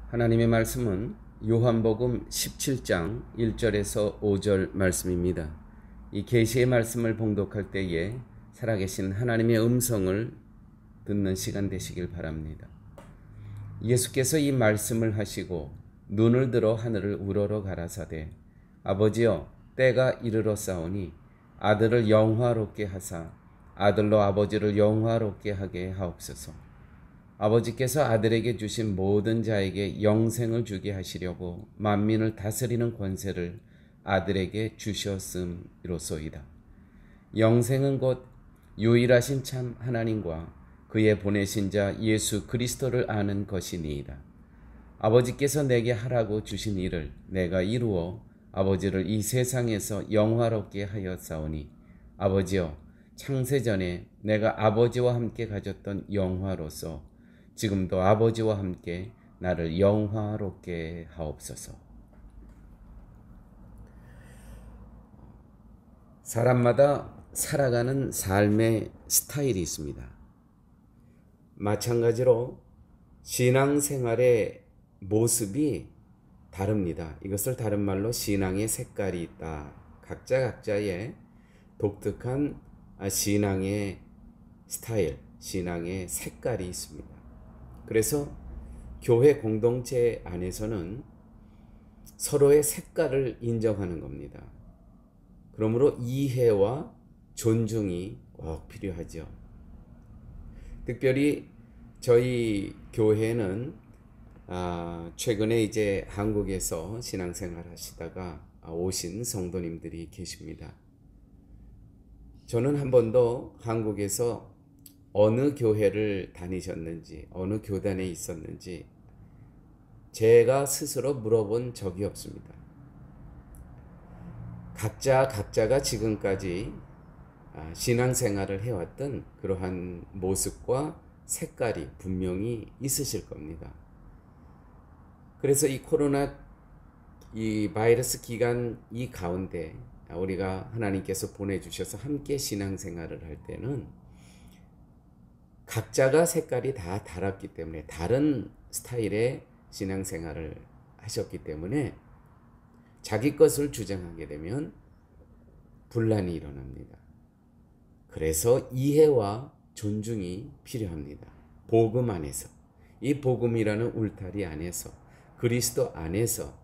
하나님의 말씀은 요한복음 17장 1절에서 5절 말씀입니다. 이 계시의 말씀을 봉독할 때에 살아계신 하나님의 음성을 듣는 시간 되시길 바랍니다. 예수께서 이 말씀을 하시고 눈을 들어 하늘을 우러러 가라사대 아버지여 때가 이르렀사오니 아들을 영화롭게 하사 아들로 아버지를 영화롭게 하게 하옵소서. 아버지께서 아들에게 주신 모든 자에게 영생을 주게 하시려고 만민을 다스리는 권세를 아들에게 주셨음이로소이다. 영생은 곧 유일하신 참 하나님과 그의 보내신 자 예수 그리스도를 아는 것이니이다. 아버지께서 내게 하라고 주신 일을 내가 이루어 아버지를 이 세상에서 영화롭게 하였사오니 아버지여 창세전에 내가 아버지와 함께 가졌던 영화로서 지금도 아버지와 함께 나를 영화롭게 하옵소서. 사람마다 살아가는 삶의 스타일이 있습니다. 마찬가지로 신앙생활의 모습이 다릅니다. 이것을 다른 말로 신앙의 색깔이 있다. 각자의 독특한 신앙의 스타일, 신앙의 색깔이 있습니다. 그래서 교회 공동체 안에서는 서로의 색깔을 인정하는 겁니다. 그러므로 이해와 존중이 꼭 필요하죠. 특별히 저희 교회는 최근에 이제 한국에서 신앙생활 하시다가 오신 성도님들이 계십니다. 저는 한 번도 한국에서 어느 교회를 다니셨는지, 어느 교단에 있었는지 제가 스스로 물어본 적이 없습니다. 각자가 지금까지 신앙생활을 해왔던 그러한 모습과 색깔이 분명히 있으실 겁니다. 그래서 이 코로나 이 바이러스 기간 이 가운데 우리가 하나님께서 보내주셔서 함께 신앙생활을 할 때는 각자가 색깔이 다 달았기 때문에 다른 스타일의 신앙생활을 하셨기 때문에 자기 것을 주장하게 되면 분란이 일어납니다. 그래서 이해와 존중이 필요합니다. 복음 안에서, 이 복음이라는 울타리 안에서, 그리스도 안에서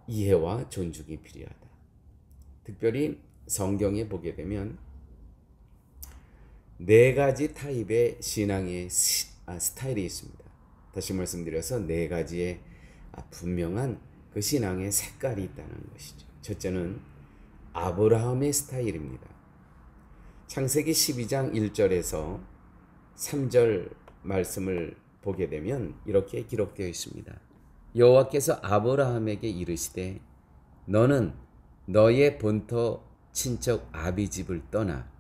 이해와 존중이 필요하다. 특별히 성경에 보게 되면 네 가지 타입의 신앙의 스타일이 있습니다. 다시 말씀드려서 네 가지의 분명한 그 신앙의 색깔이 있다는 것이죠. 첫째는 아브라함의 스타일입니다. 창세기 12장 1절에서 3절 말씀을 보게 되면 이렇게 기록되어 있습니다. 여호와께서 아브라함에게 이르시되 너는 너의 본토 친척 아비 집을 떠나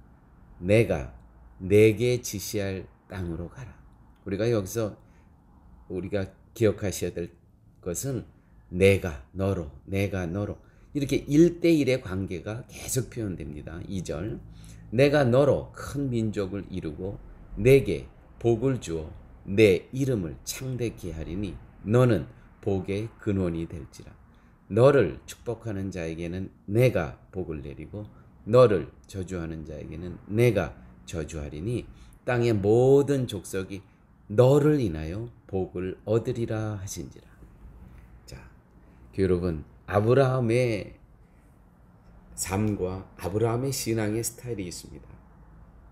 내가 내게 지시할 땅으로 가라. 여기서 우리가 기억하셔야 될 것은 내가 너로 이렇게 1대1의 관계가 계속 표현됩니다. 2절 내가 너로 큰 민족을 이루고 내게 복을 주어 내 이름을 창대케 하리니 너는 복의 근원이 될지라. 너를 축복하는 자에게는 내가 복을 내리고 너를 저주하는 자에게는 내가 저주하리니 땅의 모든 족속이 너를 인하여 복을 얻으리라 하신지라. 자, 여러분, 아브라함의 삶과 아브라함의 신앙의 스타일이 있습니다.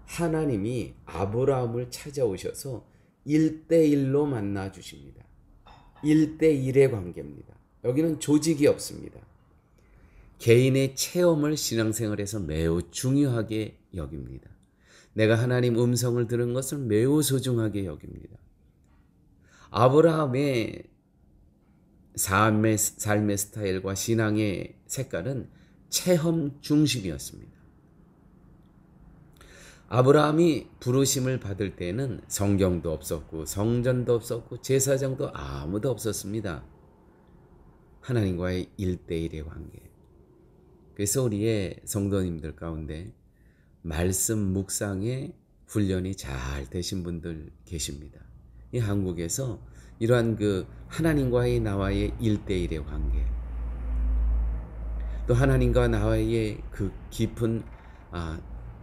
하나님이 아브라함을 찾아오셔서 1대1로 만나 주십니다. 1대1의 관계입니다. 여기는 조직이 없습니다. 개인의 체험을 신앙생활에서 매우 중요하게 여깁니다. 내가 하나님 음성을 들은 것을 매우 소중하게 여깁니다. 아브라함의 삶의 스타일과 신앙의 색깔은 체험 중심이었습니다. 아브라함이 부르심을 받을 때는 성경도 없었고 성전도 없었고 제사장도 아무도 없었습니다. 하나님과의 1대1의 관계. 그래서 우리의 성도님들 가운데 말씀 묵상의 훈련이 잘 되신 분들 계십니다. 이 한국에서 이러한 그 하나님과의 나와의 1대1의 관계, 또 하나님과 나와의 그 깊은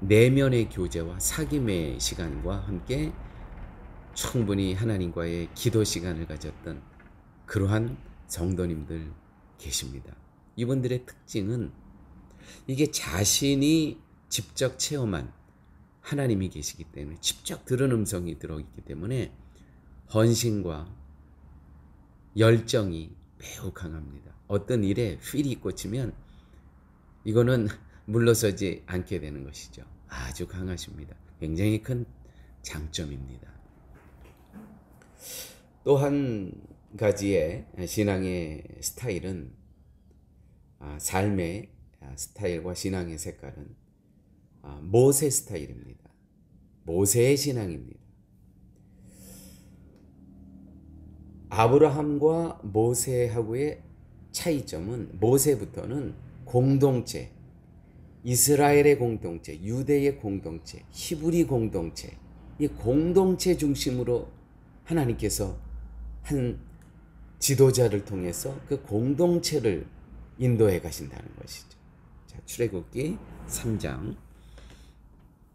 내면의 교제와 사귐의 시간과 함께 충분히 하나님과의 기도 시간을 가졌던 그러한 성도님들 계십니다. 이분들의 특징은 이게 자신이 직접 체험한 하나님이 계시기 때문에, 직접 들은 음성이 들어있기 때문에 헌신과 열정이 매우 강합니다. 어떤 일에 필이 꽂히면 이거는 물러서지 않게 되는 것이죠. 아주 강하십니다. 굉장히 큰 장점입니다. 또 한 가지의 신앙의 스타일은, 삶의 스타일과 신앙의 색깔은 모세 스타일입니다. 모세의 신앙입니다. 아브라함과 모세하고의 차이점은, 모세부터는 공동체, 이스라엘의 공동체, 유대의 공동체, 히브리 공동체, 이 공동체 중심으로 하나님께서 한 지도자를 통해서 그 공동체를 인도해 가신다는 것이죠. 자, 출애굽기 3장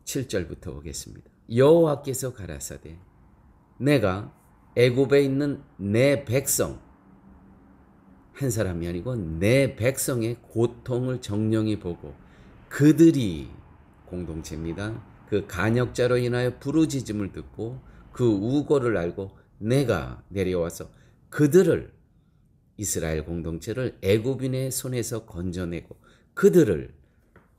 7절부터 보겠습니다. 여호와께서 가라사대 내가 애굽에 있는 내 백성, 한 사람이 아니고 내 백성의 고통을 정령히 보고 그들이, 공동체입니다, 그 간역자로 인하여 부르짖음을 듣고 그 우고를 알고 내가 내려와서 그들을, 이스라엘 공동체를 애굽인의 손에서 건져내고 그들을,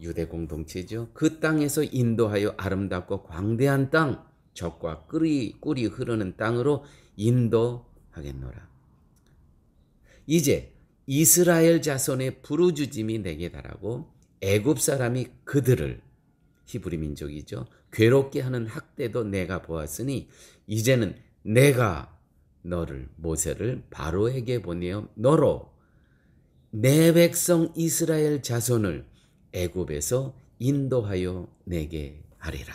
유대 공동체죠, 그 땅에서 인도하여 아름답고 광대한 땅, 젖과 꿀이 흐르는 땅으로 인도하겠노라. 이제 이스라엘 자손의 부르짖음이 내게 달하고 애굽 사람이 그들을, 히브리 민족이죠, 괴롭게 하는 학대도 내가 보았으니 이제는 내가 너를, 모세를 바로에게 보내어 너로 내 백성 이스라엘 자손을 애굽에서 인도하여 내게 하리라.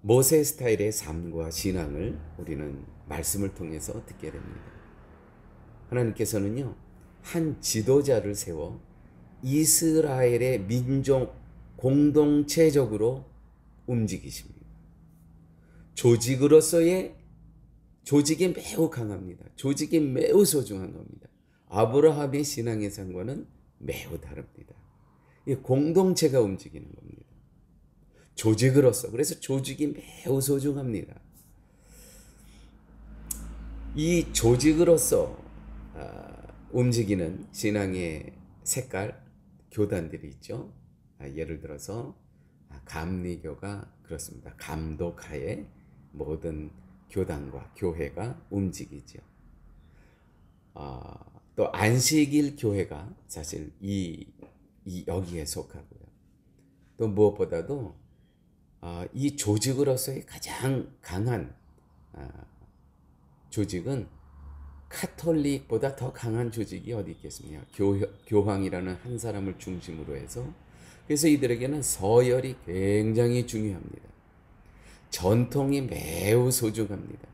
모세 스타일의 삶과 신앙을 우리는 말씀을 통해서 듣게 됩니다. 하나님께서는요, 한 지도자를 세워 이스라엘의 민족 공동체적으로 움직이십니다. 조직으로서의, 조직이 매우 강합니다. 조직이 매우 소중한 겁니다. 아브라함의 신앙의 삶과는 매우 다릅니다. 이 공동체가 움직이는 겁니다. 조직으로서, 그래서 조직이 매우 소중합니다. 이 조직으로서 움직이는 신앙의 색깔, 교단들이 있죠. 예를 들어서 감리교가 그렇습니다. 감독하에 모든 교단과 교회가 움직이죠. 또 안식일 교회가 사실 여기에 속하고요. 또 무엇보다도 이 조직으로서의 가장 강한 조직은, 카톨릭보다 더 강한 조직이 어디 있겠습니까? 교황이라는 한 사람을 중심으로 해서, 그래서 이들에게는 서열이 굉장히 중요합니다. 전통이 매우 소중합니다.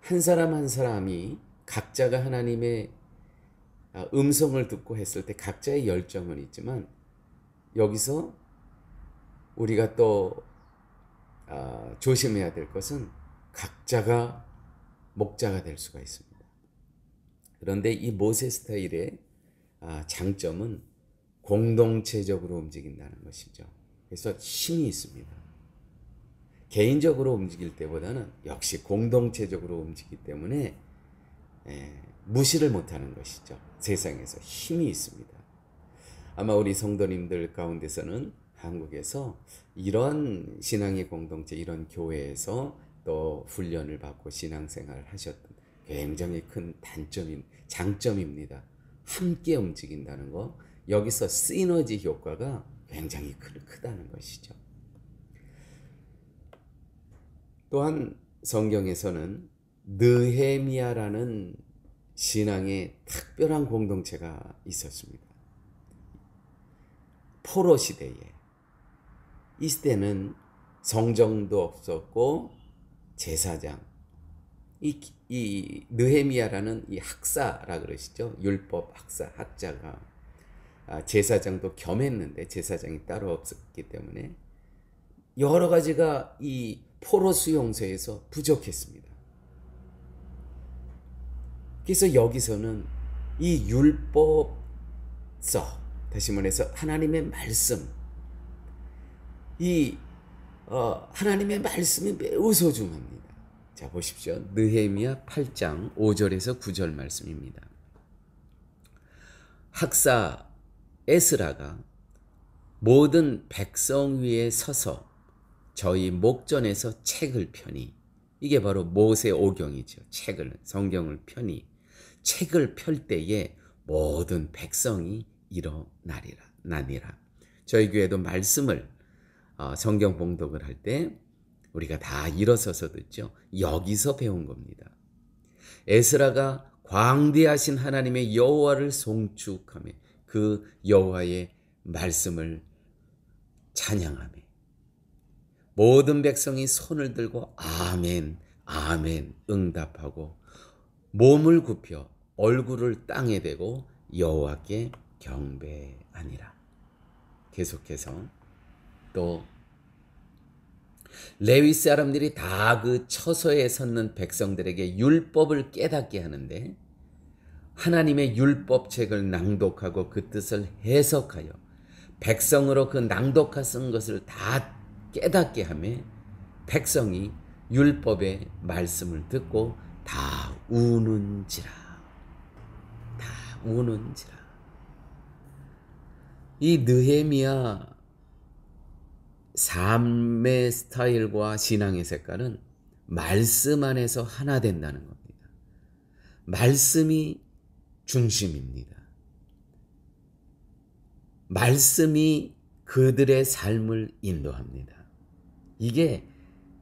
한 사람 한 사람이 각자가 하나님의 음성을 듣고 했을 때 각자의 열정은 있지만, 여기서 우리가 또 조심해야 될 것은 각자가 목자가 될 수가 있습니다. 그런데 이 모세 스타일의 장점은 공동체적으로 움직인다는 것이죠. 그래서 힘이 있습니다. 개인적으로 움직일 때보다는 역시 공동체적으로 움직이기 때문에 무시를 못하는 것이죠. 세상에서 힘이 있습니다. 아마 우리 성도님들 가운데서는 한국에서 이런 신앙의 공동체, 이런 교회에서 또 훈련을 받고 신앙생활을 하셨던 굉장히 큰 장점입니다. 함께 움직인다는 거, 여기서 시너지 효과가 굉장히 크다는 것이죠. 또한 성경에서는 느헤미야라는 신앙의 특별한 공동체가 있었습니다. 포로 시대에, 이 시대는 성정도 없었고 제사장, 이 느헤미야라는 이 학사라 그러시죠. 율법 학자가 제사장도 겸했는데 제사장이 따로 없었기 때문에 여러 가지가 이 포로 수용소에서 부족했습니다. 그래서 여기서는 이 율법서, 다시 말해서 하나님의 말씀, 하나님의 말씀이 매우 소중합니다. 자, 보십시오. 느헤미야 8장 5절에서 9절 말씀입니다. 학사 에스라가 모든 백성 위에 서서 저희 목전에서 책을 펴니, 이게 바로 모세 오경이죠. 성경을 펴니, 책을 펼 때에 모든 백성이 일어나니라. 저희 교회도 말씀을 성경 봉독을 할 때 우리가 다 일어서서 듣죠. 여기서 배운 겁니다. 에스라가 광대하신 하나님의 여호와를 송축하며 그 여호와의 말씀을 찬양하며 모든 백성이 손을 들고 아멘 아멘 응답하고 몸을 굽혀 얼굴을 땅에 대고 여호와께 경배하니라. 계속해서 또 레위 사람들이 다 그 처소에 섰는 백성들에게 율법을 깨닫게 하는데 하나님의 율법책을 낭독하고 그 뜻을 해석하여 백성으로 그 낭독한 것을 다 깨닫게 하며 백성이 율법의 말씀을 듣고 다 우는지라. 이 느헤미야 삶의 스타일과 신앙의 색깔은 말씀 안에서 하나 된다는 겁니다. 말씀이 중심입니다. 말씀이 그들의 삶을 인도합니다. 이게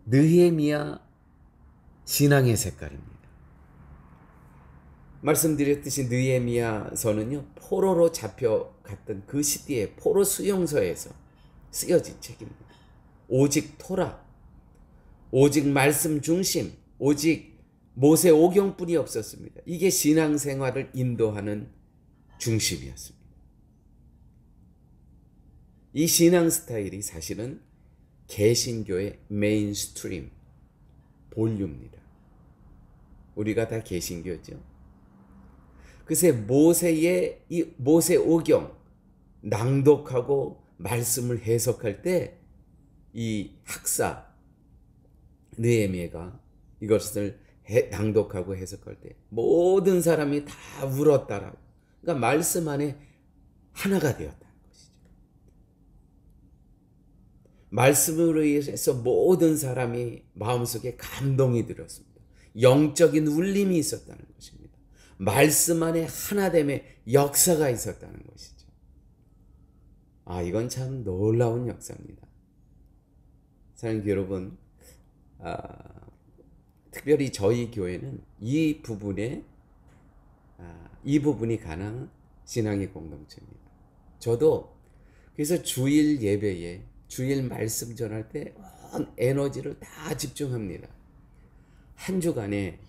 느헤미야 신앙의 색깔입니다. 말씀드렸듯이 느헤미야서는요, 포로로 잡혀갔던 그 시대에 포로 수용소에서 쓰여진 책입니다. 오직 토라, 오직 말씀 중심, 오직 모세 오경뿐이 없었습니다. 이게 신앙생활을 인도하는 중심이었습니다. 이 신앙 스타일이 사실은 개신교의 메인스트림 본류입니다. 우리가 다 개신교죠. 그새 모세 오경 낭독하고 말씀을 해석할 때 이 학사 느헤미야가 이것을 낭독하고 해석할 때 모든 사람이 다 울었다라고. 그러니까 말씀 안에 하나가 되었다는 것이죠. 말씀으로 인해서 모든 사람이 마음속에 감동이 들었습니다. 영적인 울림이 있었다는 것입니다. 말씀 안에 하나됨의 역사가 있었다는 것이죠. 이건 참 놀라운 역사입니다. 사랑하는 여러분, 특별히 저희 교회는 이 부분이 가능한 신앙의 공동체입니다. 저도 그래서 주일 예배에 주일 말씀 전할 때 온 에너지를 다 집중합니다. 한 주간에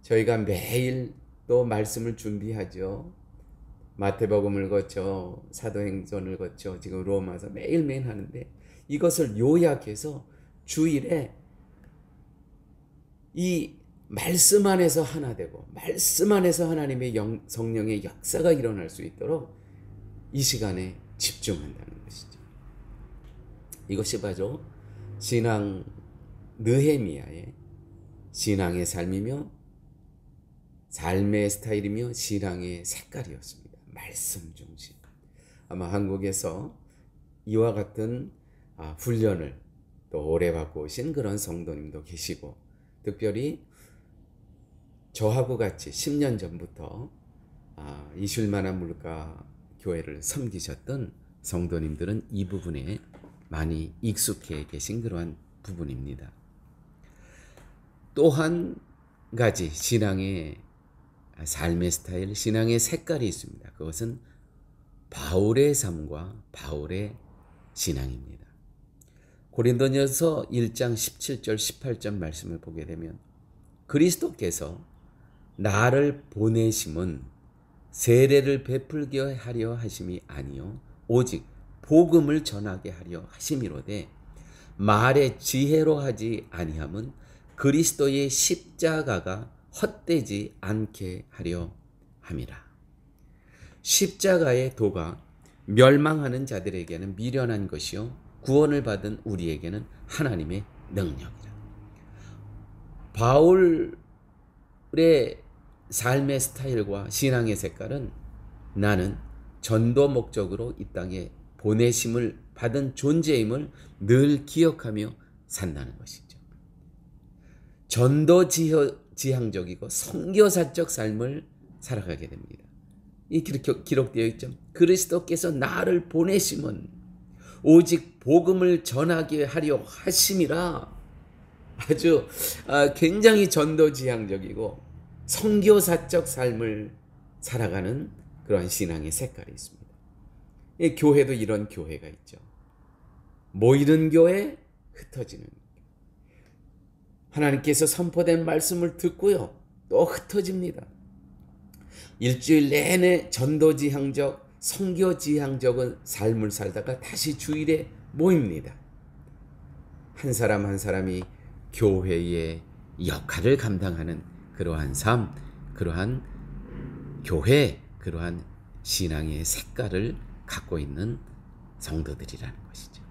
저희가 매일 또 말씀을 준비하죠. 마태복음을 거쳐 사도행전을 거쳐 지금 로마서 매일매일 하는데 이것을 요약해서 주일에 이 말씀 안에서 하나 되고 말씀 안에서 하나님의 성령의 역사가 일어날 수 있도록 이 시간에 집중한다는 것이죠. 이것이 바로 신앙 느헤미야의 신앙의 삶이며 삶의 스타일이며 신앙의 색깔이었습니다. 말씀 중심. 아마 한국에서 이와 같은 훈련을 또 오래 받고 오신 그런 성도님도 계시고, 특별히 저하고 같이 10년 전부터 이슐만한 물가 교회를 섬기셨던 성도님들은 이 부분에 많이 익숙해 계신 그러한 부분입니다. 또 한 가지 신앙의 삶의 스타일, 신앙의 색깔이 있습니다. 그것은 바울의 삶과 바울의 신앙입니다. 고린도전서 1장 17절 18절 말씀을 보게 되면 그리스도께서 나를 보내심은 세례를 베풀게 하려 하심이 아니요 오직 복음을 전하게 하려 하심이로되 말의 지혜로 하지 아니함은 그리스도의 십자가가 헛되지 않게 하려 함이라. 십자가의 도가 멸망하는 자들에게는 미련한 것이요 구원을 받은 우리에게는 하나님의 능력이라. 바울의 삶의 스타일과 신앙의 색깔은 나는 전도 목적으로 이 땅에 보내심을 받은 존재임을 늘 기억하며 산다는 것이죠. 전도 지향적이고 선교사적 삶을 살아가게 됩니다. 이 기록되어 있죠. 그리스도께서 나를 보내심은 오직 복음을 전하게 하려 하심이라. 아주 굉장히 전도지향적이고 선교사적 삶을 살아가는 그러한 신앙의 색깔이 있습니다. 이 교회도 이런 교회가 있죠. 모이는 교회, 흩어지는 교회. 하나님께서 선포된 말씀을 듣고요, 또 흩어집니다. 일주일 내내 전도지향적, 선교지향적인 삶을 살다가 다시 주일에 모입니다. 한 사람 한 사람이 교회의 역할을 감당하는 그러한 삶, 그러한 교회, 그러한 신앙의 색깔을 갖고 있는 성도들이라는 것이죠.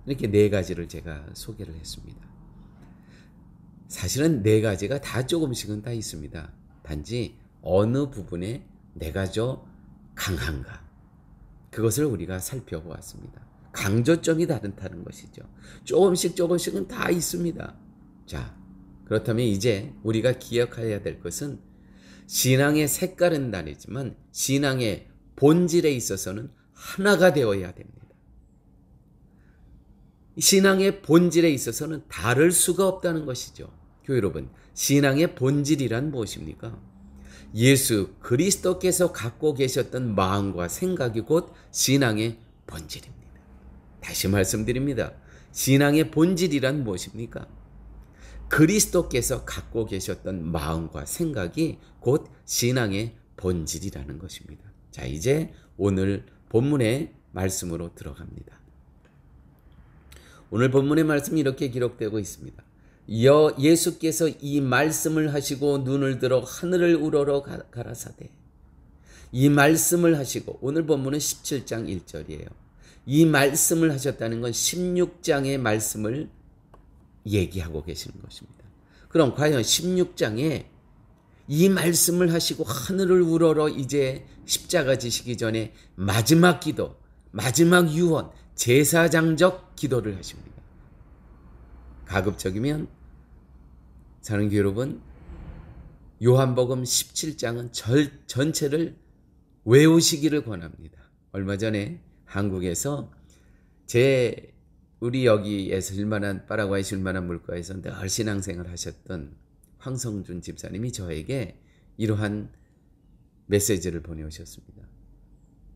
이렇게 네 가지를 제가 소개를 했습니다. 사실은 네 가지가 다 조금씩은 다 있습니다. 단지 어느 부분에 내가 좀 강한가, 그것을 우리가 살펴보았습니다. 강조점이 다른 것이죠. 조금씩은 다 있습니다. 자, 그렇다면 이제 우리가 기억해야 될 것은 신앙의 색깔은 다르지만 신앙의 본질에 있어서는 하나가 되어야 됩니다. 신앙의 본질에 있어서는 다를 수가 없다는 것이죠. 교회 여러분, 신앙의 본질이란 무엇입니까? 예수 그리스도께서 갖고 계셨던 마음과 생각이 곧 신앙의 본질입니다. 다시 말씀드립니다. 신앙의 본질이란 무엇입니까? 그리스도께서 갖고 계셨던 마음과 생각이 곧 신앙의 본질이라는 것입니다. 자, 이제 오늘 본문의 말씀으로 들어갑니다. 오늘 본문의 말씀이 이렇게 기록되고 있습니다. 예수께서 이 말씀을 하시고 눈을 들어 하늘을 우러러 가라사대. 이 말씀을 하시고, 오늘 본문은 17장 1절이에요. 이 말씀을 하셨다는 건 16장의 말씀을 얘기하고 계시는 것입니다. 그럼 과연 16장에 이 말씀을 하시고 하늘을 우러러 이제 십자가 지시기 전에 마지막 기도, 마지막 유언, 제사장적 기도를 하십니다. 가급적이면 사랑하는 교회 여러분, 요한복음 17장은 전체를 외우시기를 권합니다. 얼마 전에 한국에서 우리 여기에서 파라과이 실만한 물가에서 늘 신앙생활을 하셨던 황성준 집사님이 저에게 이러한 메시지를 보내오셨습니다.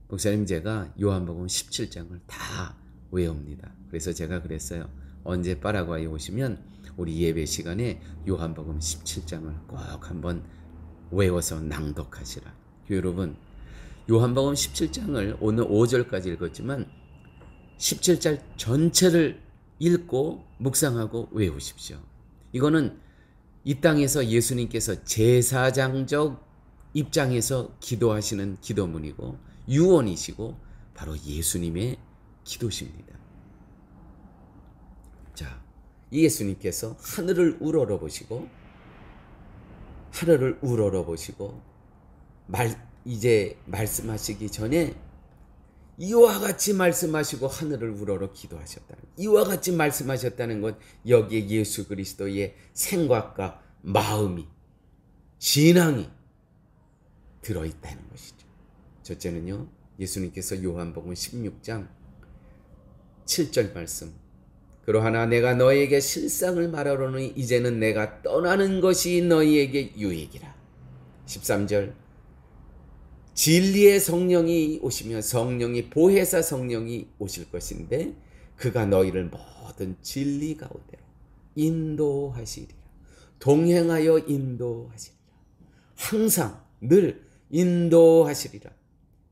목사님, 제가 요한복음 17장을 다 외웁니다. 그래서 제가 그랬어요. 언제 파라과이 오시면 우리 예배 시간에 요한복음 17장을 꼭 한번 외워서 낭독하시라. 여러분, 요한복음 17장을 오늘 5절까지 읽었지만 17장 전체를 읽고 묵상하고 외우십시오. 이거는 이 땅에서 예수님께서 제사장적 입장에서 기도하시는 기도문이고 유언이시고 바로 예수님의 기도십니다. 자, 이 예수님께서 하늘을 우러러 보시고 이제 말씀하시기 전에 이와 같이 말씀하시고 하늘을 우러러 기도하셨다는, 이와 같이 말씀하셨다는 것, 여기에 예수 그리스도의 생각과 마음이, 신앙이 들어있다는 것이죠. 첫째는요, 예수님께서 요한복음 16장 7절 말씀, 그러하나 내가 너희에게 실상을 말하노니 이제는 내가 떠나는 것이 너희에게 유익이라. 13절, 진리의 성령이 오시며 성령이 보혜사 성령이 오실 것인데 그가 너희를 모든 진리 가운데로 인도하시리라. 동행하여 인도하시리라. 항상 늘 인도하시리라.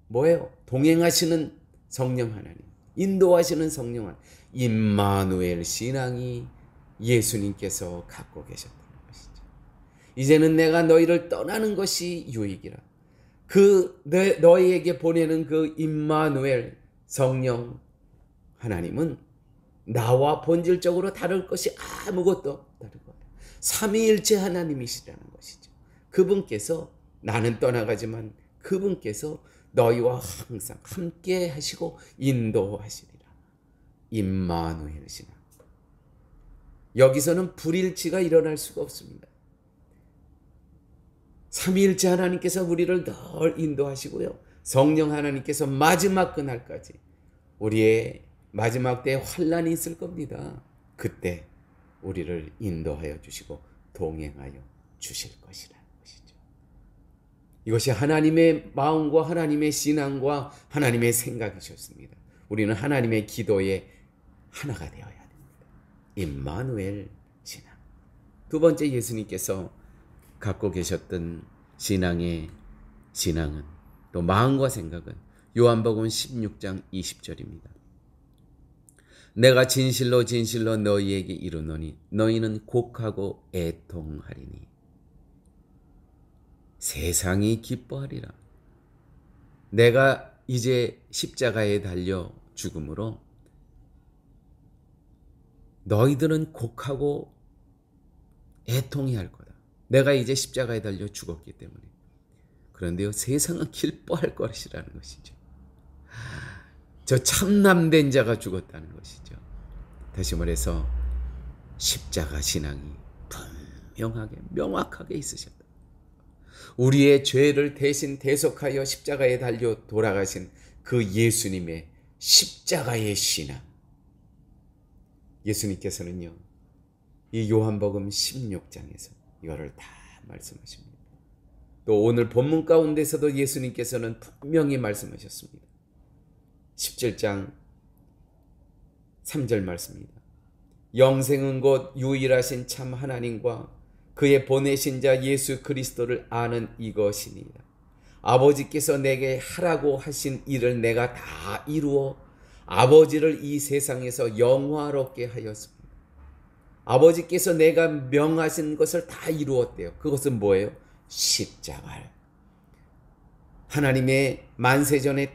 뭐예요? 동행하시는 성령 하나님, 인도하시는 성령 하나님, 임마누엘 신앙이 예수님께서 갖고 계셨다는 것이죠. 이제는 내가 너희를 떠나는 것이 유익이라. 너희에게 보내는 그 임마누엘 성령 하나님은 나와 본질적으로 다를 것이 아무것도 없다는 거예요. 삼위일체 하나님이시라는 것이죠. 그분께서 나는 떠나가지만 그분께서 너희와 항상 함께 하시고 인도하시리라. 임마누엘 신앙. 여기서는 불일치가 일어날 수가 없습니다. 삼위일체 하나님께서 우리를 늘 인도하시고요. 성령 하나님께서 마지막 그날까지 우리의 마지막 때에 환난이 있을 겁니다. 그때 우리를 인도하여 주시고 동행하여 주실 것이라는 것이죠. 이것이 하나님의 마음과 하나님의 신앙과 하나님의 생각이셨습니다. 우리는 하나님의 기도에 하나가 되어야 됩니다. 임마누엘 신앙. 두 번째, 예수님께서 갖고 계셨던 신앙은 또 마음과 생각은 요한복음 16장 20절입니다. 내가 진실로 진실로 너희에게 이르노니 너희는 곡하고 애통하리니 세상이 기뻐하리라. 내가 이제 십자가에 달려 죽음으로 너희들은 곡하고 애통이 할 거다. 내가 이제 십자가에 달려 죽었기 때문에. 그런데요, 세상은 기뻐할 것이라는 것이죠. 저 참남된 자가 죽었다는 것이죠. 다시 말해서 십자가 신앙이 분명하게 명확하게 있으셨다. 우리의 죄를 대신 대속하여 십자가에 달려 돌아가신 그 예수님의 십자가의 신앙. 예수님께서는요, 이 요한복음 16장에서 이거를 다 말씀하십니다. 또 오늘 본문 가운데서도 예수님께서는 분명히 말씀하셨습니다. 17장 3절 말씀입니다. 영생은 곧 유일하신 참 하나님과 그의 보내신 자 예수 그리스도를 아는 이것이니라. 아버지께서 내게 하라고 하신 일을 내가 다 이루어 아버지를 이 세상에서 영화롭게 하였습니다. 아버지께서 내가 명하신 것을 다 이루었대요. 그것은 뭐예요? 십자가를. 하나님의 만세전에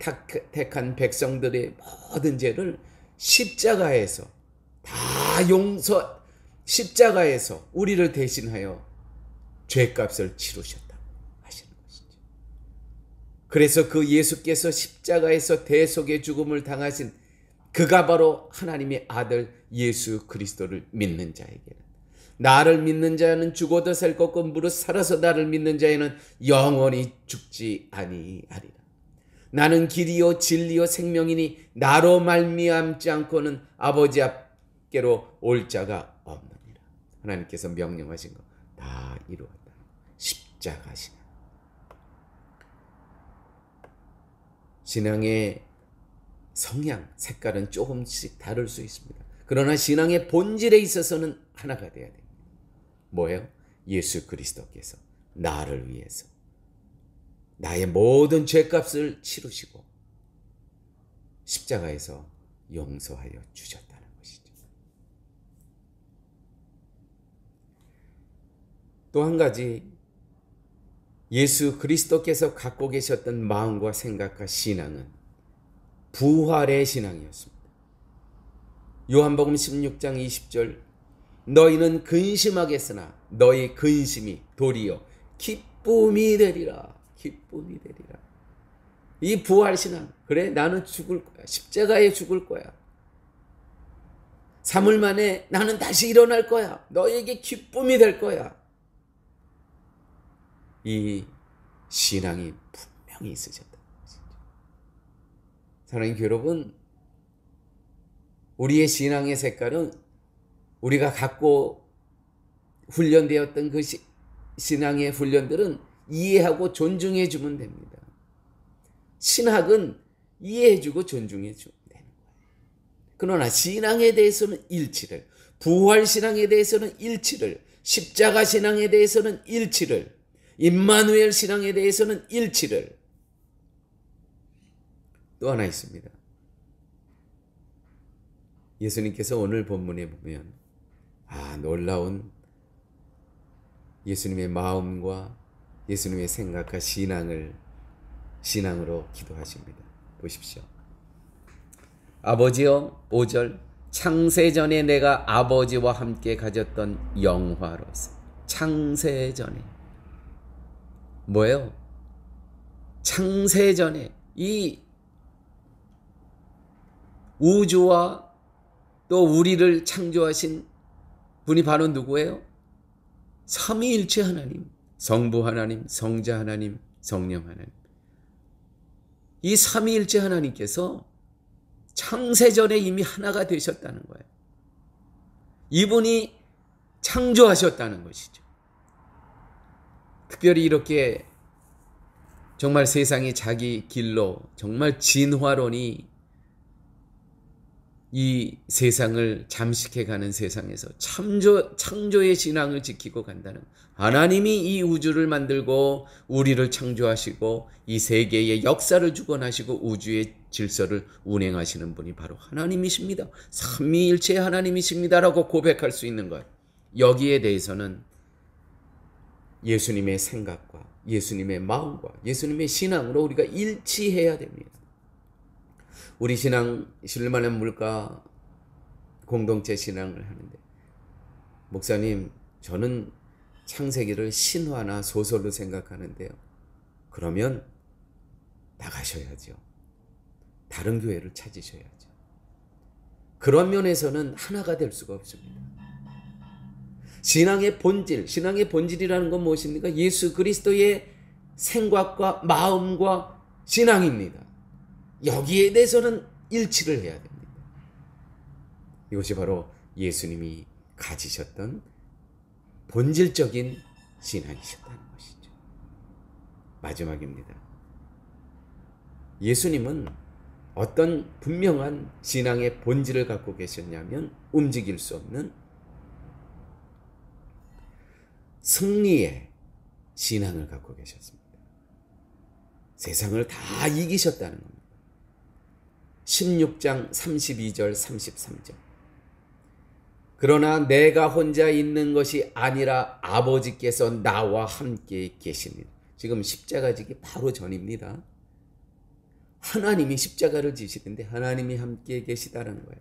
택한 백성들의 모든 죄를 십자가에서 다 십자가에서 우리를 대신하여 죄값을 치르셨다고 하시는 것이죠. 그래서 그 예수께서 십자가에서 대속의 죽음을 당하신 그가 바로 하나님의 아들 예수 그리스도를 믿는 자에게는, 나를 믿는 자는 죽어도 살 것고 무릇 살아서 나를 믿는 자에는 영원히 죽지 아니하리라. 나는 길이요 진리요 생명이니 나로 말미암지 않고는 아버지 앞께로 올 자가 없느니라. 하나님께서 명령하신 거 다 이루었다. 십자가 신앙. 신앙의 성향, 색깔은 조금씩 다를 수 있습니다. 그러나 신앙의 본질에 있어서는 하나가 돼야 됩니다. 뭐예요? 예수 그리스도께서 나를 위해서 나의 모든 죄값을 치르시고 십자가에서 용서하여 주셨다는 것이죠. 또 한 가지, 예수 그리스도께서 갖고 계셨던 마음과 생각과 신앙은 부활의 신앙이었습니다. 요한복음 16장 20절, 너희는 근심하겠으나 너희 근심이 도리어 기쁨이 되리라. 기쁨이 되리라. 이 부활신앙. 그래, 나는 죽을 거야. 십자가에 죽을 거야. 3일 만에 나는 다시 일어날 거야. 너에게 기쁨이 될 거야. 이 신앙이 분명히 있으셨다. 사랑하는 여러분, 우리의 신앙의 색깔은 우리가 갖고 훈련되었던 그 신앙의 훈련들은 이해하고 존중해 주면 됩니다. 신학은 이해해 주고 존중해 주면 되는 거예요. 그러나 신앙에 대해서는 일치를, 부활 신앙에 대해서는 일치를, 십자가 신앙에 대해서는 일치를, 임마누엘 신앙에 대해서는 일치를. 또 하나 있습니다. 예수님께서 오늘 본문에 보면 놀라운 예수님의 마음과 예수님의 생각과 신앙으로 기도하십니다. 보십시오. 아버지여, 5절, 창세전에 내가 아버지와 함께 가졌던 영화로서. 창세전에 뭐예요? 창세전에 이 우주와 또 우리를 창조하신 분이 바로 누구예요? 삼위일체 하나님, 성부 하나님, 성자 하나님, 성령 하나님. 이 삼위일체 하나님께서 창세전에 이미 하나가 되셨다는 거예요. 이분이 창조하셨다는 것이죠. 특별히 이렇게 정말 세상이 자기 길로 정말 진화론이 이 세상을 잠식해가는 세상에서 창조의 신앙을 지키고 간다는, 하나님이 이 우주를 만들고 우리를 창조하시고 이 세계의 역사를 주관하시고 우주의 질서를 운행하시는 분이 바로 하나님이십니다. 삼위일체 하나님이십니다라고 고백할 수 있는 것, 여기에 대해서는 예수님의 생각과 예수님의 마음과 예수님의 신앙으로 우리가 일치해야 됩니다. 우리 신앙, 신뢰만한 물가 공동체 신앙을 하는데, 목사님, 저는 창세기를 신화나 소설로 생각하는데요. 그러면 나가셔야죠. 다른 교회를 찾으셔야죠. 그런 면에서는 하나가 될 수가 없습니다. 신앙의 본질이라는 건 무엇입니까? 예수 그리스도의 생각과 마음과 신앙입니다. 여기에 대해서는 일치를 해야 됩니다. 이것이 바로 예수님이 가지셨던 본질적인 신앙이셨다는 것이죠. 마지막입니다. 예수님은 어떤 분명한 신앙의 본질을 갖고 계셨냐면 움직일 수 없는 승리의 신앙을 갖고 계셨습니다. 세상을 다 이기셨다는 겁니다. 16장 32절 33절. 그러나 내가 혼자 있는 것이 아니라 아버지께서 나와 함께 계십니다. 지금 십자가 지기 바로 전입니다. 하나님이 십자가를 지시는데 하나님이 함께 계시다는 거예요.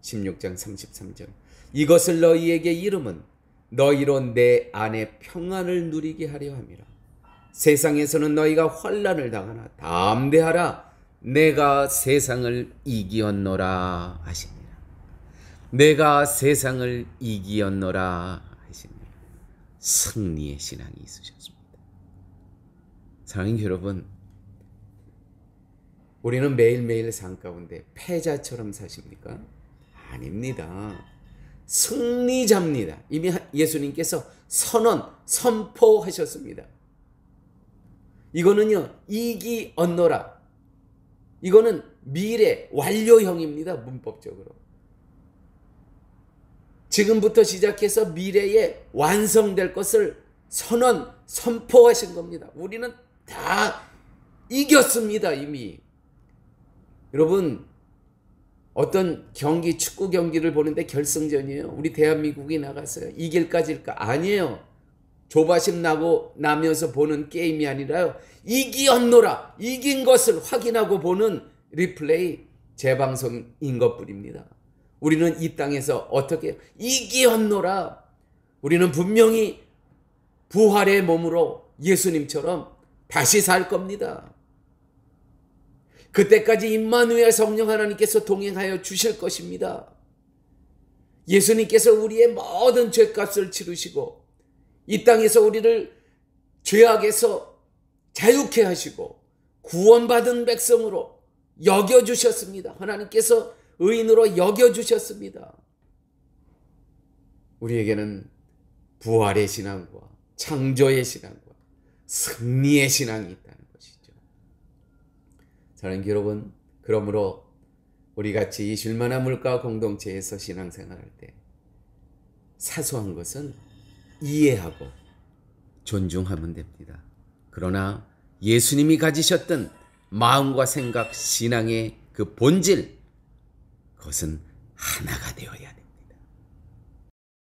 16장 33절. 이것을 너희에게 이름은 너희로 내 안에 평안을 누리게 하려 함이라. 세상에서는 너희가 환난을 당하나 담대하라. 내가 세상을 이기었노라 하십니다. 내가 세상을 이기었노라 하십니다. 승리의 신앙이 있으셨습니다. 사랑하는 여러분, 우리는 매일매일 삶 가운데 패자처럼 사십니까? 아닙니다. 승리자입니다. 이미 예수님께서 선포하셨습니다. 이거는요, 이기언노라. 이거는 미래 완료형입니다. 문법적으로. 지금부터 시작해서 미래에 완성될 것을 선포하신 겁니다. 우리는 다 이겼습니다. 이미. 여러분, 어떤 경기, 축구 경기를 보는데 결승전이에요. 우리 대한민국이 나갔어요. 이길까 질까? 아니에요. 조바심 나면서 보는 게임이 아니라요. 이기었노라. 이긴 것을 확인하고 보는 리플레이, 재방송인 것뿐입니다. 우리는 이 땅에서 어떻게 이기었노라. 우리는 분명히 부활의 몸으로 예수님처럼 다시 살 겁니다. 그때까지 임마누엘 성령 하나님께서 동행하여 주실 것입니다. 예수님께서 우리의 모든 죄값을 치르시고 이 땅에서 우리를 죄악에서 자유케 하시고 구원받은 백성으로 여겨주셨습니다. 하나님께서 의인으로 여겨주셨습니다. 우리에게는 부활의 신앙과 창조의 신앙과 승리의 신앙이 있다는 것이죠. 사랑하는 여러분, 그러므로 우리 같이 이 쉴만한 물가 공동체에서 신앙생활할 때 사소한 것은 이해하고 존중하면 됩니다. 그러나 예수님이 가지셨던 마음과 생각, 신앙의 그 본질, 그것은 하나가 되어야 됩니다.